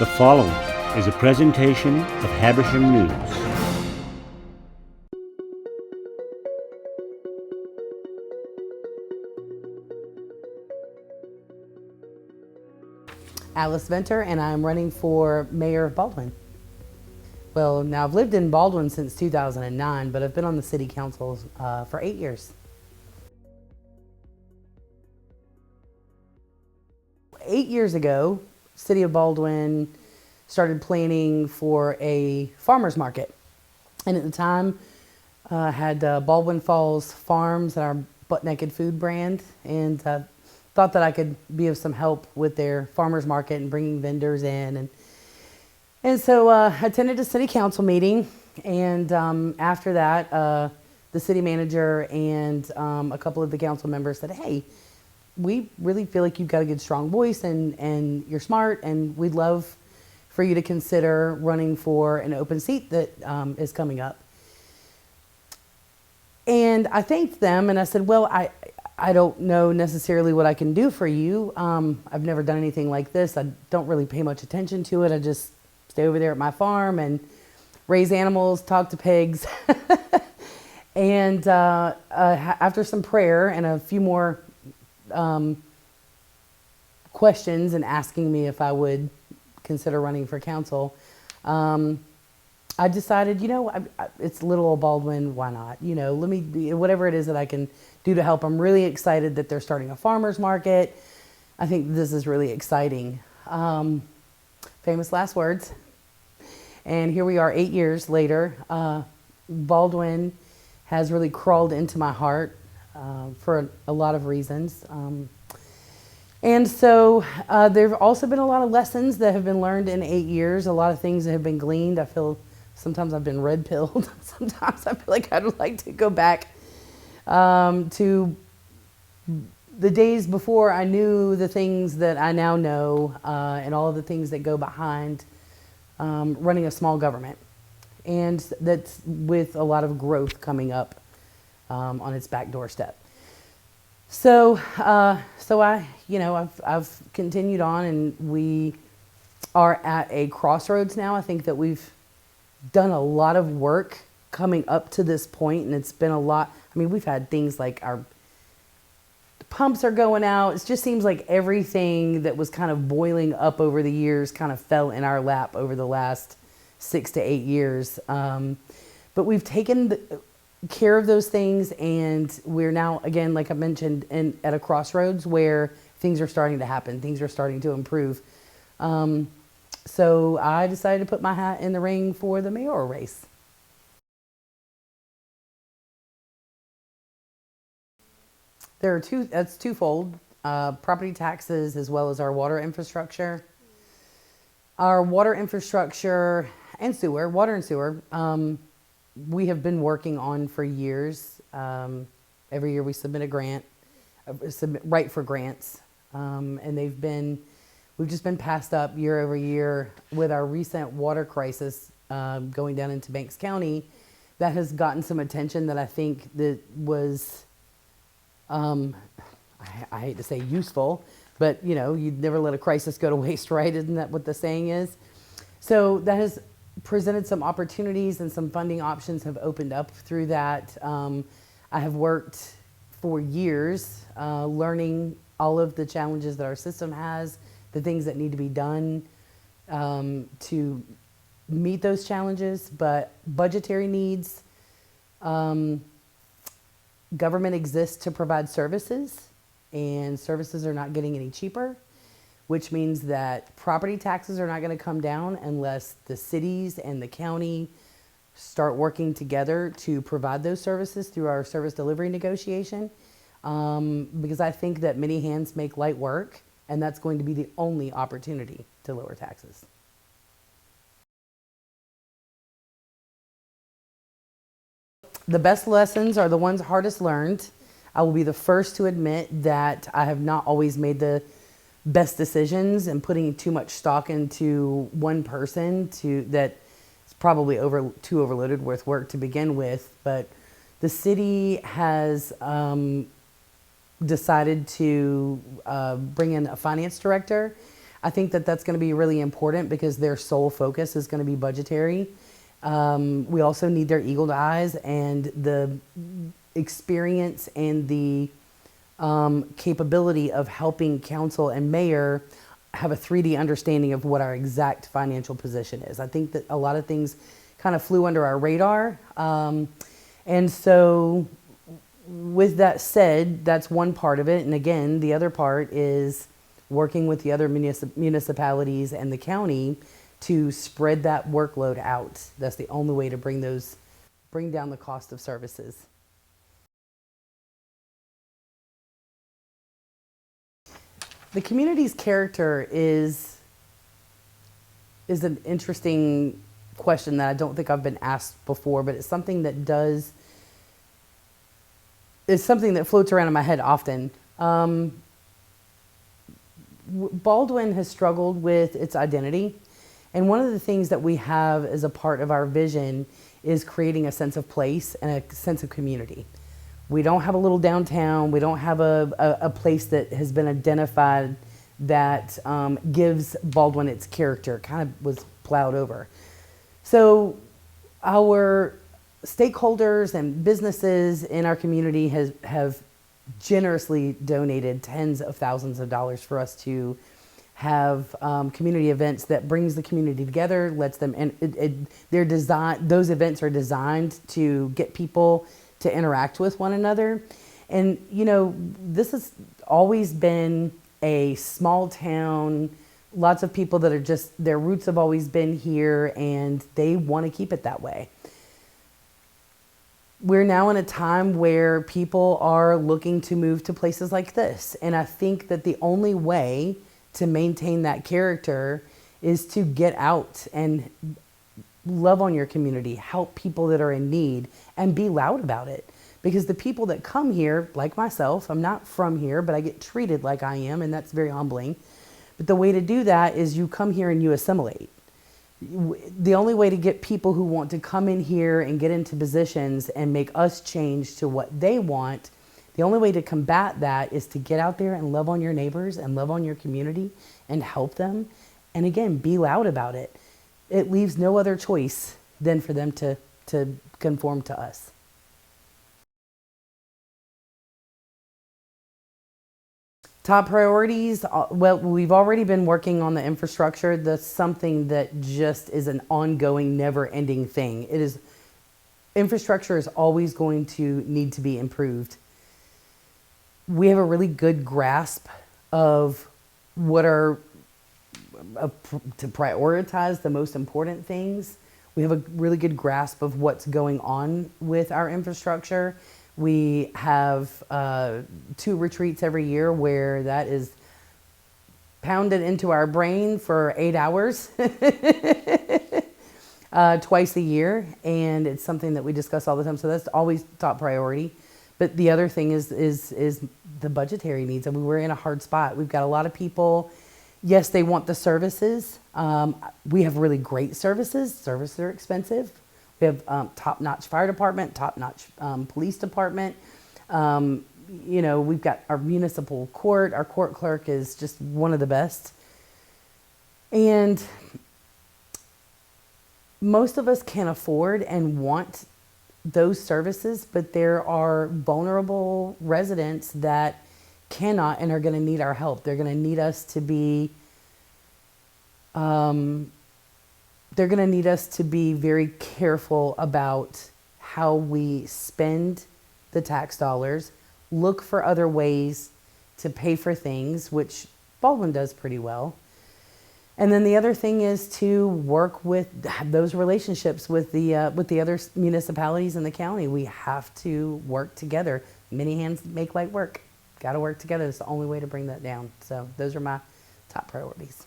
The following is a presentation of Habersham News. Alice Venter, and I'm running for mayor of Baldwin. Well, now I've lived in Baldwin since 2009, but I've been on the city council for 8 years. 8 years ago, City of Baldwin started planning for a farmer's market. And at the time, had Baldwin Falls Farms and our Butt Naked Food brand, and thought that I could be of some help with their farmer's market and bringing vendors in. And so attended a city council meeting, and after that, the city manager and a couple of the council members said, hey, we really feel like you've got a good, strong voice, and you're smart, and we'd love for you to consider running for an open seat that is coming up. And I thanked them, and I said, well, I don't know necessarily what I can do for you. I've never done anything like this. I don't really pay much attention to it. I just stay over there at my farm and raise animals, talk to pigs. And after some prayer and a few more questions and asking me if I would consider running for council, I decided, it's little old Baldwin, why not? Let me be, whatever it is that I can do to help. I'm really excited that they're starting a farmer's market. I think this is really exciting. Famous last words. And here we are 8 years later. Baldwin has really crawled into my heart for a lot of reasons. And so there have also been a lot of lessons that have been learned in 8 years, a lot of things that have been gleaned. I feel sometimes I've been red-pilled. Sometimes I feel like I'd like to go back to the days before I knew the things that I now know, and all of the things that go behind running a small government. And that's with a lot of growth coming up on its back doorstep. So I've continued on, and we are at a crossroads now. I think that we've done a lot of work coming up to this point, and it's been a lot. I mean, we've had things like our pumps are going out. It just seems like everything that was kind of boiling up over the years kind of fell in our lap over the last 6 to 8 years. But we've taken care of those things, and we're now, again, like I mentioned, at a crossroads where things are starting to happen. Things are starting to improve. So I decided to put my hat in the ring for the mayoral race. That's twofold, property taxes as well as our water infrastructure. Our water infrastructure and sewer, water and sewer, we have been working on for years. Every year we submit a grant, write for grants, and we've just been passed up year over year. With our recent water crisis going down into Banks County, that has gotten some attention that I think that was, I hate to say useful, but you'd never let a crisis go to waste, right? Isn't that what the saying is? So that has presented some opportunities, and some funding options have opened up through that. I have worked for years learning all of the challenges that our system has, the things that need to be done to meet those challenges, but budgetary needs. Government exists to provide services, and services are not getting any cheaper, which means that property taxes are not going to come down unless the cities and the county start working together to provide those services through our service delivery negotiation. Because I think that many hands make light work, and that's going to be the only opportunity to lower taxes. The best lessons are the ones hardest learned. I will be the first to admit that I have not always made the best decisions, and putting too much stock into one person that is probably too overloaded with work to begin with. But the city has decided to bring in a finance director. I think that that's going to be really important because their sole focus is going to be budgetary. We also need their eagle eyes and the experience and the capability of helping council and mayor have a 3D understanding of what our exact financial position is. I think that a lot of things kind of flew under our radar. And so with that said, that's one part of it. And again, the other part is working with the other municipalities and the county to spread that workload out. That's the only way to bring down the cost of services. The community's character is an interesting question that I don't think I've been asked before, but it's something that floats around in my head often. Baldwin has struggled with its identity, and one of the things that we have as a part of our vision is creating a sense of place and a sense of community. We don't have a little downtown. We don't have a place that has been identified that gives Baldwin its character. It kind of was plowed over. So our stakeholders and businesses in our community have generously donated tens of thousands of dollars for us to have community events that brings the community together, lets them, and those events are designed to get people to interact with one another. And, you know, this has always been a small town, lots of people that are just, their roots have always been here and they want to keep it that way. We're now in a time where people are looking to move to places like this. And I think that the only way to maintain that character is to get out and love on your community, help people that are in need, and be loud about it. Because the people that come here, like myself, I'm not from here, but I get treated like I am, and that's very humbling. But the way to do that is you come here and you assimilate. The only way to get people who want to come in here and get into positions and make us change to what they want, the only way to combat that is to get out there and love on your neighbors and love on your community and help them. And again, be loud about it. It leaves no other choice than for them to conform to us. Top priorities, well, we've already been working on the infrastructure. That's something that just is an ongoing, never-ending thing. Infrastructure is always going to need to be improved. We have a really good grasp of what are to prioritize the most important things. We have a really good grasp of what's going on with our infrastructure. We have 2 retreats every year where that is pounded into our brain for 8 hours twice a year, and it's something that we discuss all the time. So that's always top priority. But the other thing is the budgetary needs. I mean, we're in a hard spot. We've got a lot of people. Yes, they want the services. We have really great services. Services are expensive. We have top-notch fire department, top-notch police department. You know, we've got our municipal court. Our court clerk is just one of the best. And most of us can afford and want those services, but there are vulnerable residents that cannot and are going to need our help. They're going to need us to be very careful about how we spend the tax dollars, look for other ways to pay for things, which Baldwin does pretty well. And then the other thing is to work with those relationships with the other municipalities in the county. We have to work together. Many hands make light work. Got to work together. It's the only way to bring that down. So those are my top priorities.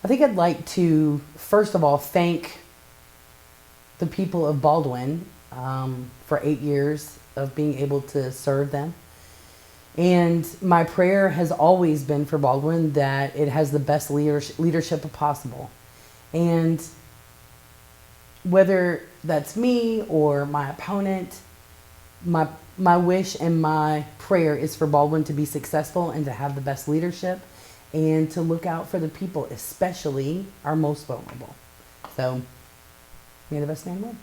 I think I'd like to, first of all, thank the people of Baldwin for 8 years of being able to serve them. And my prayer has always been for Baldwin that it has the best leadership possible. And whether that's me or my opponent, my my wish and my prayer is for Baldwin to be successful and to have the best leadership and to look out for the people, especially our most vulnerable. So, may the best man win.